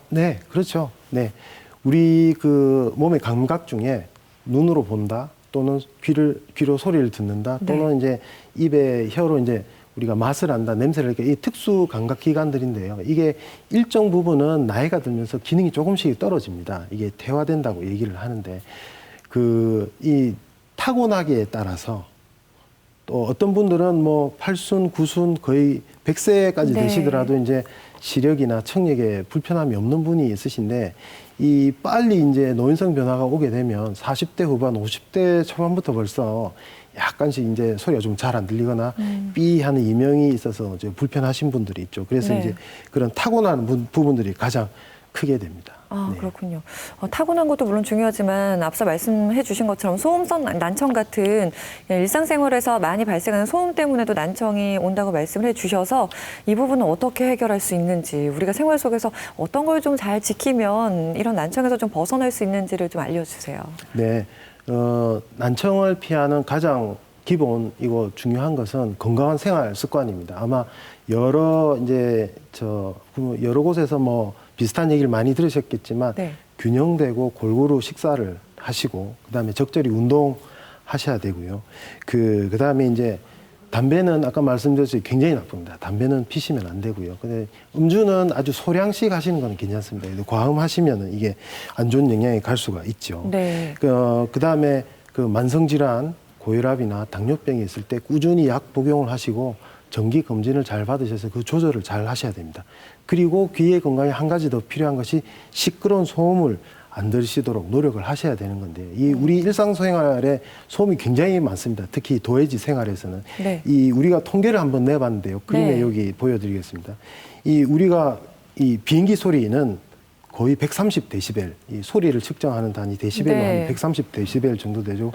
네, 그렇죠. 네, 우리 그 몸의 감각 중에 눈으로 본다, 또는 귀로 소리를 듣는다, 또는 이제 입에 혀로 이제 우리가 맛을 안다, 냄새를 이렇게, 이 특수 감각 기관들인데요. 이게 일정 부분은 나이가 들면서 기능이 조금씩 떨어집니다. 이게 퇴화된다고 얘기를 하는데, 이 타고나기에 따라서 또 어떤 분들은 뭐 8순, 9순 거의 100세까지 네. 되시더라도 이제 시력이나 청력에 불편함이 없는 분이 있으신데, 이 빨리 이제 노인성 변화가 오게 되면 40대 후반, 50대 초반부터 벌써 약간씩 이제 소리가 좀 잘 안 들리거나 삐 하는 이명이 있어서 이제 불편하신 분들이 있죠. 그래서 네. 이제 그런 타고나는 부분들이 가장 크게 됩니다. 아, 네. 그렇군요. 타고난 것도 물론 중요하지만 앞서 말씀해 주신 것처럼 소음성 난청 같은 일상생활에서 많이 발생하는 소음 때문에도 난청이 온다고 말씀을 해 주셔서 이 부분은 어떻게 해결할 수 있는지, 우리가 생활 속에서 어떤 걸 좀 잘 지키면 이런 난청에서 좀 벗어날 수 있는지를 좀 알려주세요. 네. 난청을 피하는 가장 기본이고 중요한 것은 건강한 생활 습관입니다. 아마 여러 곳에서 뭐 비슷한 얘기를 많이 들으셨겠지만, 네. 균형되고 골고루 식사를 하시고, 그다음에 적절히 운동하셔야 되고요. 그다음에 이제 담배는 아까 말씀드렸듯이 굉장히 나쁩니다. 담배는 피시면 안 되고요. 근데 음주는 아주 소량씩 하시는 건 괜찮습니다. 근데 과음하시면은 이게 안 좋은 영향이 갈 수가 있죠. 네. 그다음에 그 만성질환, 고혈압이나 당뇨병이 있을 때 꾸준히 약 복용을 하시고 정기 검진을 잘 받으셔서 그 조절을 잘 하셔야 됩니다. 그리고 귀의 건강에 한 가지 더 필요한 것이 시끄러운 소음을 안 들으시도록 노력을 하셔야 되는 건데, 우리 일상생활에 소음이 굉장히 많습니다. 특히 도해지 생활에서는. 네. 우리가 통계를 한번 내봤는데요. 그림에 네. 여기 보여드리겠습니다. 우리가 비행기 소리는 거의 130데시벨, 이 소리를 측정하는 단위 데시벨로 네. 한 130데시벨 정도 되죠.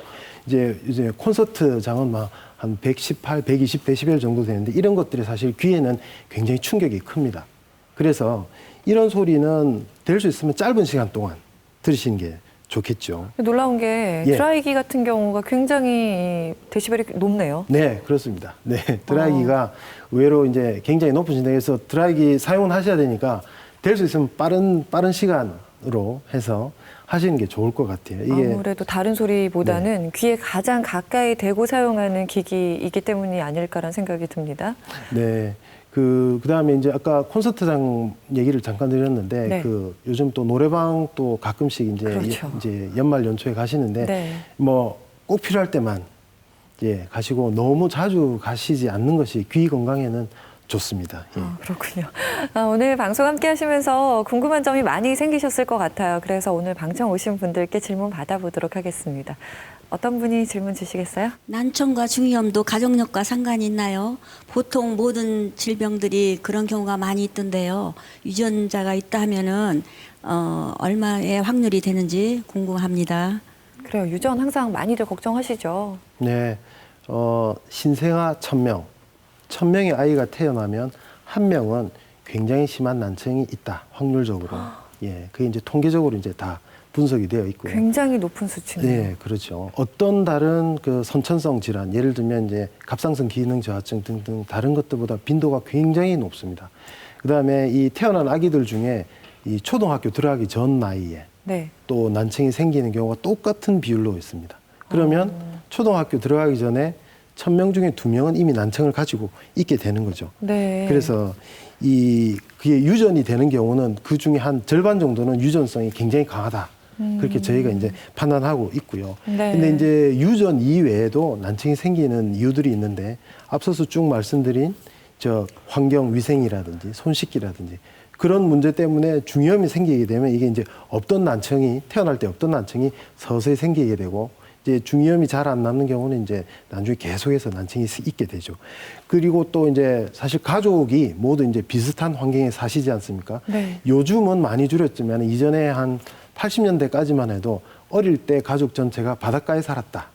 이제 콘서트장은 막 한 118, 120데시벨 정도 되는데, 이런 것들이 사실 귀에는 굉장히 충격이 큽니다. 그래서 이런 소리는 될 수 있으면 짧은 시간 동안 들으시는 게 좋겠죠. 놀라운 게 드라이기 같은 경우가 굉장히 데시벨이 높네요. 네, 그렇습니다. 네, 드라이기가 의외로 이제 굉장히 높으신데, 그래서 드라이기 사용을 하셔야 되니까 될 수 있으면 빠른 시간 유전으로 해서 하시는 게 좋을 것 같아요. 이게 아무래도 다른 소리보다는 귀에 가장 가까이 대고 사용하는 기기이기 때문이 아닐까라는 생각이 듭니다. 네. 그다음에 이제 아까 콘서트장 얘기를 잠깐 드렸는데 네. 요즘 또 노래방 또 가끔씩 이제 그렇죠. 이제 연말 연초에 가시는데 네. 뭐 꼭 필요할 때만 가시고 너무 자주 가시지 않는 것이 귀 건강에는 좋습니다. 예. 그렇군요. 오늘 방송 함께 하시면서 궁금한 점이 많이 생기셨을 것 같아요. 그래서 오늘 방청 오신 분들께 질문 받아보도록 하겠습니다. 어떤 분이 질문 주시겠어요? 난청과 중이염도 가족력과 상관이 있나요? 보통 모든 질병들이 그런 경우가 많이 있던데요. 유전자가 있다 하면은 얼마의 확률이 되는지 궁금합니다. 그래요. 유전 항상 많이들 걱정하시죠. 네. 신생아 1000명. 1000명의 아이가 태어나면 한 명은 굉장히 심한 난청이 있다. 확률적으로. 예. 그게 이제 통계적으로 이제 다 분석이 되어 있고요. 굉장히 높은 수치네요. 네, 그렇죠. 어떤 다른 선천성 질환, 예를 들면 이제 갑상선 기능 저하증 등등 다른 것들보다 빈도가 굉장히 높습니다. 그다음에 이 태어난 아기들 중에 이 초등학교 들어가기 전 나이에 네. 또 난청이 생기는 경우가 똑같은 비율로 있습니다. 그러면 초등학교 들어가기 전에 1000명 중에 2명은 이미 난청을 가지고 있게 되는 거죠. 네. 그래서 그게 유전이 되는 경우는 그 중에 한 절반 정도는 유전성이 굉장히 강하다. 그렇게 저희가 이제 판단하고 있고요. 네. 근데 이제 유전 이외에도 난청이 생기는 이유들이 있는데 앞서서 쭉 말씀드린 환경 위생이라든지 손 씻기라든지 그런 문제 때문에 중이염이 생기게 되면 이게 이제 태어날 때 없던 난청이 서서히 생기게 되고 이제 중이염이 잘 안 남는 경우는 이제 나중에 계속해서 난청이 있게 되죠. 그리고 또 이제 사실 가족이 모두 이제 비슷한 환경에 사시지 않습니까? 네. 요즘은 많이 줄였지만 이전에 한 80년대까지만 해도 어릴 때 가족 전체가 바닷가에 살았다.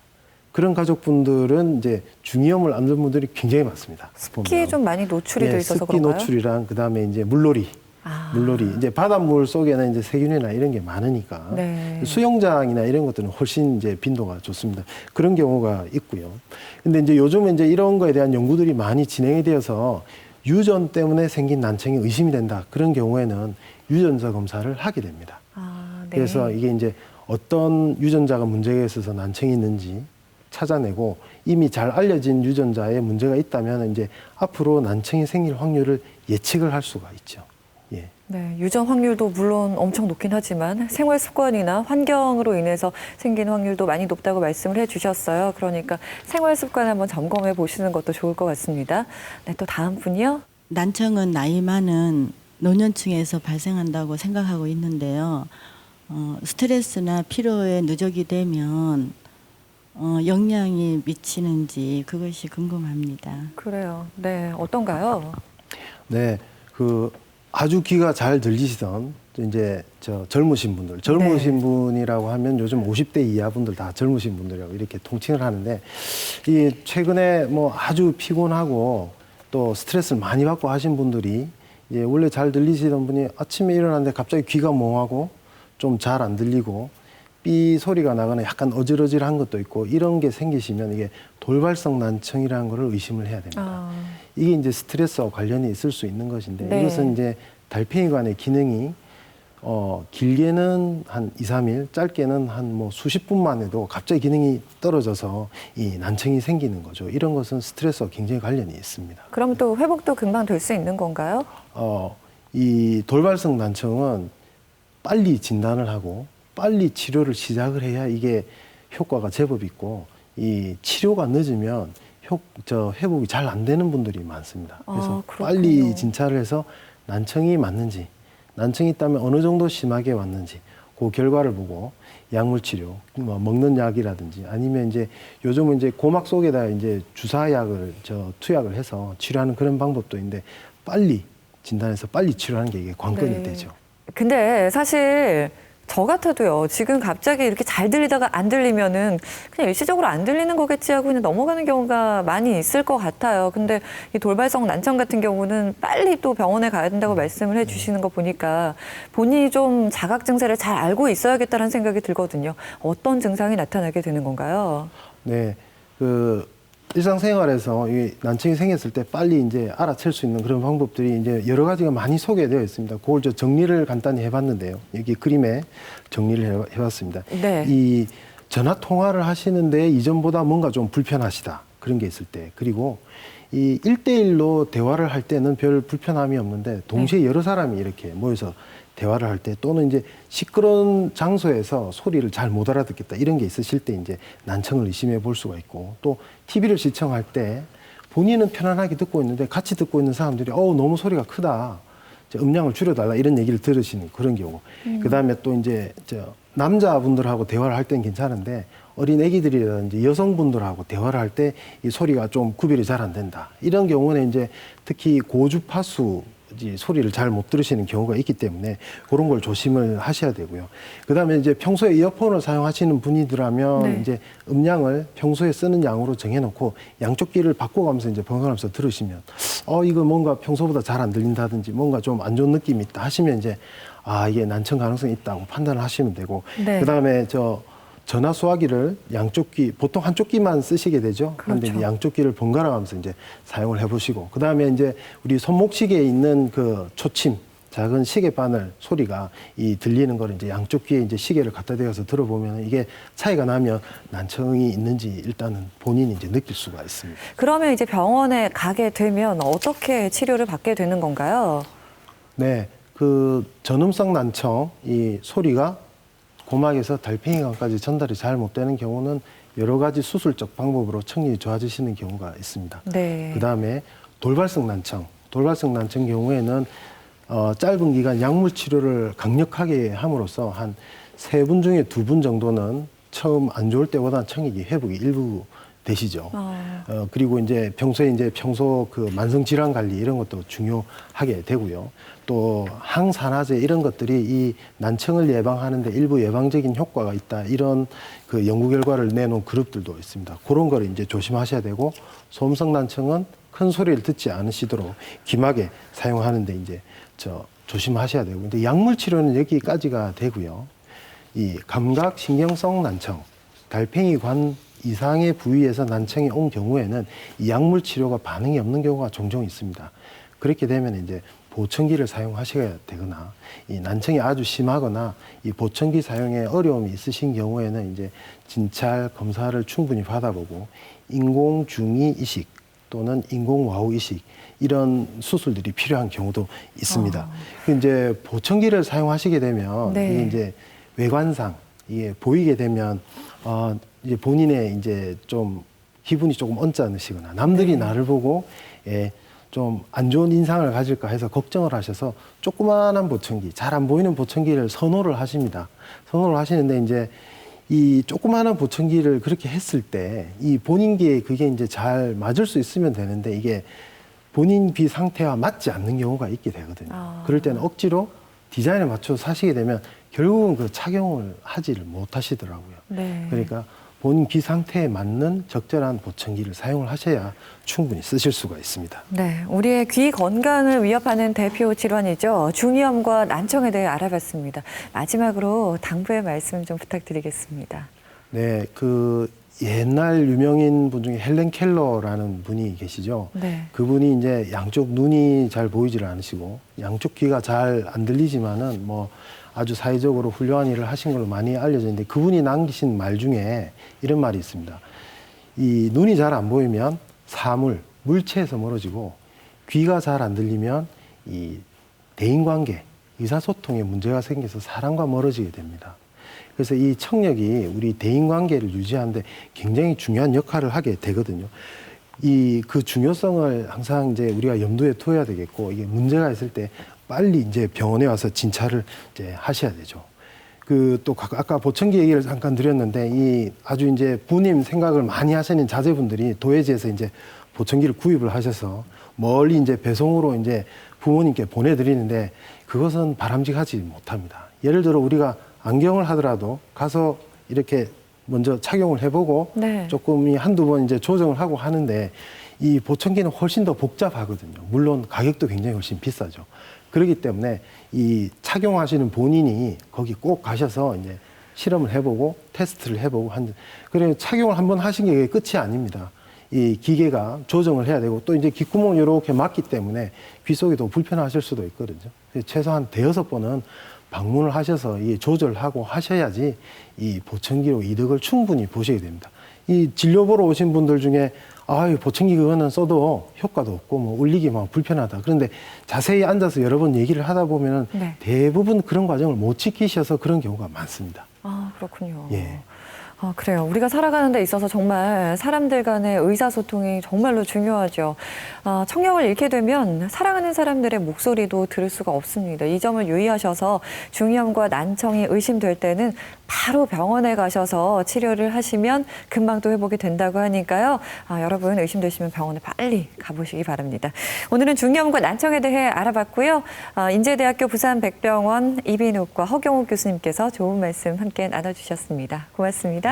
그런 가족분들은 이제 중이염을 앓는 분들이 굉장히 많습니다. 습기에 좀 많이 노출이 돼 있어서 습기 그런가요? 노출이랑 그다음에 이제 물놀이. 이제 바닷물 속에는 이제 세균이나 이런 게 많으니까 네. 수영장이나 이런 것들은 훨씬 이제 빈도가 좋습니다. 그런 경우가 있고요. 근데 이제 요즘은 이제 이런 거에 대한 연구들이 많이 진행이 되어서 유전 때문에 생긴 난청이 의심이 된다. 그런 경우에는 유전자 검사를 하게 됩니다. 네. 그래서 이게 이제 어떤 유전자가 문제가 있어서 난청이 있는지 찾아내고 이미 잘 알려진 유전자에 문제가 있다면 이제 앞으로 난청이 생길 확률을 예측을 할 수가 있죠. 예. 네, 유전 확률도 물론 엄청 높긴 하지만 생활 습관이나 환경으로 인해서 생기는 확률도 많이 높다고 말씀을 해주셨어요. 그러니까 생활 습관 한번 점검해 보시는 것도 좋을 것 같습니다. 네, 또 다음 분이요. 난청은 나이 많은 노년층에서 발생한다고 생각하고 있는데요. 스트레스나 피로에 누적이 되면 영향이 미치는지 그것이 궁금합니다. 그래요. 네, 어떤가요? 네, 아주 귀가 잘 들리시던 이제 젊으신 분이라고 하면 요즘 50대 이하 분들 다 젊으신 분들이라고 이렇게 통칭을 하는데 이 최근에 뭐 아주 피곤하고 또 스트레스를 많이 받고 하신 분들이 이제 원래 잘 들리시던 분이 아침에 일어났는데 갑자기 귀가 멍하고 좀 잘 안 들리고 삐 소리가 나거나 약간 어질어질한 것도 있고 이런 게 생기시면 이게 돌발성 난청이라는 거를 의심을 해야 됩니다. 이게 이제 스트레스와 관련이 있을 수 있는 것인데 네. 이것은 이제 달팽이관의 기능이 길게는 한 2, 3일, 짧게는 한 뭐 수십 분만 해도 갑자기 기능이 떨어져서 이 난청이 생기는 거죠. 이런 것은 스트레스와 굉장히 관련이 있습니다. 그럼 또 회복도 금방 될 수 있는 건가요? 이 돌발성 난청은 빨리 진단을 하고 빨리 치료를 시작을 해야 이게 효과가 제법 있고 이 치료가 늦으면 회복이 잘 안 되는 분들이 많습니다. 그래서 그렇군요. 빨리 진찰을 해서 난청이 맞는지, 난청이 있다면 어느 정도 심하게 왔는지 그 결과를 보고 약물 치료, 뭐 먹는 약이라든지 아니면 이제 요즘은 이제 고막 속에다 이제 주사약을 투약을 해서 치료하는 그런 방법도 있는데 빨리 진단해서 빨리 치료하는 게 이게 관건이 네. 되죠. 근데 사실 저 같아도요, 지금 갑자기 이렇게 잘 들리다가 안 들리면은 그냥 일시적으로 안 들리는 거겠지 하고 그냥 넘어가는 경우가 많이 있을 것 같아요. 근데 이 돌발성 난청 같은 경우는 빨리 또 병원에 가야 된다고 말씀을 해 주시는 거 보니까 본인이 좀 자각 증세를 잘 알고 있어야겠다는 생각이 들거든요. 어떤 증상이 나타나게 되는 건가요? 네, 일상생활에서 이 난청이 생겼을 때 빨리 이제 알아챌 수 있는 그런 방법들이 이제 여러 가지가 많이 소개되어 있습니다. 그걸 저 정리를 간단히 해봤는데요. 여기 그림에 정리를 해봤습니다. 네. 이 전화 통화를 하시는데 이전보다 뭔가 좀 불편하시다 그런 게 있을 때, 그리고 이 1대1로 대화를 할 때는 별 불편함이 없는데 동시에 여러 사람이 이렇게 모여서 대화를 할 때, 또는 이제 시끄러운 장소에서 소리를 잘 못 알아듣겠다 이런 게 있으실 때 이제 난청을 의심해 볼 수가 있고, 또 TV를 시청할 때 본인은 편안하게 듣고 있는데 같이 듣고 있는 사람들이 너무 소리가 크다, 음량을 줄여달라 이런 얘기를 들으시는 그런 경우. 그다음에 또 이제 남자분들하고 대화를 할 때는 괜찮은데 어린 애기들이라든지 여성분들하고 대화를 할 때 이 소리가 좀 구별이 잘 안 된다, 이런 경우는 이제 특히 고주파수 소리를 잘 못 들으시는 경우가 있기 때문에 그런 걸 조심을 하셔야 되고요. 그다음에 이제 평소에 이어폰을 사용하시는 분이더라면 네. 이제 음량을 평소에 쓰는 양으로 정해놓고 양쪽 귀를 바꿔가면서 이제 번갈아가면서 들으시면 이거 뭔가 평소보다 잘 안 들린다든지 뭔가 좀 안 좋은 느낌이 있다 하시면 이제 이게 난청 가능성이 있다고 판단을 하시면 되고, 네. 그다음에 전화 수화기를 양쪽 귀, 보통 한쪽 귀만 쓰시게 되죠. 그런데 그렇죠. 이제 양쪽 귀를 번갈아 가면서 이제 사용을 해보시고, 그 다음에 이제 우리 손목시계에 있는 그 초침, 작은 시계바늘 소리가 들리는 걸 이제 양쪽 귀에 이제 시계를 갖다 대어서 들어보면 이게 차이가 나면 난청이 있는지 일단은 본인이 이제 느낄 수가 있습니다. 그러면 이제 병원에 가게 되면 어떻게 치료를 받게 되는 건가요? 네, 그 전음성 난청, 이 소리가 고막에서 달팽이관까지 전달이 잘 못 되는 경우는 여러 가지 수술적 방법으로 청력이 좋아지시는 경우가 있습니다. 네. 그다음에 돌발성 난청 경우에는 짧은 기간 약물 치료를 강력하게 함으로써 한 3분 중에 2분 정도는 처음 안 좋을 때보다 청력이 회복이 일부 되시죠. 그리고 이제 평소 그 만성 질환 관리 이런 것도 중요하게 되고요. 또 항산화제 이런 것들이 이 난청을 예방하는데 일부 예방적인 효과가 있다, 이런 그 연구 결과를 내놓은 그룹들도 있습니다. 그런 걸 이제 조심하셔야 되고, 소음성 난청은 큰 소리를 듣지 않으시도록 귀마개 사용하는데 이제 조심하셔야 되고, 근데 약물 치료는 여기까지가 되고요. 이 감각 신경성 난청, 달팽이관 이상의 부위에서 난청이 온 경우에는 이 약물 치료가 반응이 없는 경우가 종종 있습니다. 그렇게 되면 이제 보청기를 사용하셔야 되거나, 이 난청이 아주 심하거나 이 보청기 사용에 어려움이 있으신 경우에는 이제 진찰 검사를 충분히 받아보고 인공 중위 이식 또는 인공 와우 이식 이런 수술들이 필요한 경우도 있습니다. 이제 보청기를 사용하시게 되면 네. 이게 이제 외관상 이게 보이게 되면 이제 본인의 이제 좀 기분이 조금 언짢으시거나 남들이 나를 보고 좀 안 좋은 인상을 가질까 해서 걱정을 하셔서 조그마한 보청기, 잘 안 보이는 보청기를 선호를 하십니다. 선호를 하시는데 이제 이 조그마한 보청기를 그렇게 했을 때 이 본인 귀에 그게 이제 잘 맞을 수 있으면 되는데 이게 본인 귀 상태와 맞지 않는 경우가 있게 되거든요. 그럴 때는 억지로 디자인에 맞춰서 사시게 되면 결국은 그 착용을 하지를 못하시더라고요. 네. 그러니까 본인 귀 상태에 맞는 적절한 보청기를 사용을 하셔야 충분히 쓰실 수가 있습니다. 네, 우리의 귀 건강을 위협하는 대표 질환이죠. 중이염과 난청에 대해 알아봤습니다. 마지막으로 당부의 말씀 좀 부탁드리겠습니다. 네, 그 옛날 유명인 분 중에 헬렌 켈러라는 분이 계시죠. 네. 그분이 이제 양쪽 눈이 잘 보이질 않으시고 양쪽 귀가 잘 안 들리지만은 뭐 아주 사회적으로 훌륭한 일을 하신 걸로 많이 알려져 있는데, 그분이 남기신 말 중에 이런 말이 있습니다. 이 눈이 잘 안 보이면 사물, 물체에서 멀어지고, 귀가 잘 안 들리면 이 대인관계, 의사소통에 문제가 생겨서 사람과 멀어지게 됩니다. 그래서 이 청력이 우리 대인관계를 유지하는데 굉장히 중요한 역할을 하게 되거든요. 그 중요성을 항상 이제 우리가 염두에 둬야 되겠고, 이게 문제가 있을 때 빨리 이제 병원에 와서 진찰을 이제 하셔야 되죠. 또 아까 보청기 얘기를 잠깐 드렸는데, 이 아주 이제 부님 생각을 많이 하시는 자제분들이 도예지에서 이제 보청기를 구입을 하셔서 멀리 이제 배송으로 이제 부모님께 보내드리는데, 그것은 바람직하지 못합니다. 예를 들어 우리가 안경을 하더라도 가서 이렇게 먼저 착용을 해보고 네. 조금 한두 번 이제 조정을 하고 하는데, 이 보청기는 훨씬 더 복잡하거든요. 물론 가격도 굉장히 훨씬 비싸죠. 그렇기 때문에 이 착용하시는 본인이 거기 꼭 가셔서 이제 실험을 해보고 테스트를 해보고 그래 착용을 한번 하신 게 끝이 아닙니다. 이 기계가 조정을 해야 되고 또 이제 귓구멍 이렇게 막기 때문에 귀 속에도 불편하실 수도 있거든요. 최소한 대여섯 번은 방문을 하셔서 이 조절하고 하셔야지 이 보청기로 이득을 충분히 보시게 됩니다. 이 진료 보러 오신 분들 중에 보청기 그거는 써도 효과도 없고 뭐 울리기만 불편하다. 그런데 자세히 앉아서 여러 번 얘기를 하다 보면은 네. 대부분 그런 과정을 못 지키셔서 그런 경우가 많습니다. 아, 그렇군요. 예. 그래요. 우리가 살아가는 데 있어서 정말 사람들 간의 의사소통이 정말로 중요하죠. 청력을 잃게 되면 사랑하는 사람들의 목소리도 들을 수가 없습니다. 이 점을 유의하셔서 중이염과 난청이 의심될 때는 바로 병원에 가셔서 치료를 하시면 금방 또 회복이 된다고 하니까요. 여러분 의심되시면 병원에 빨리 가보시기 바랍니다. 오늘은 중이염과 난청에 대해 알아봤고요. 인제대학교 부산백병원 이비인후과 허경욱 교수님께서 좋은 말씀 함께 나눠주셨습니다. 고맙습니다.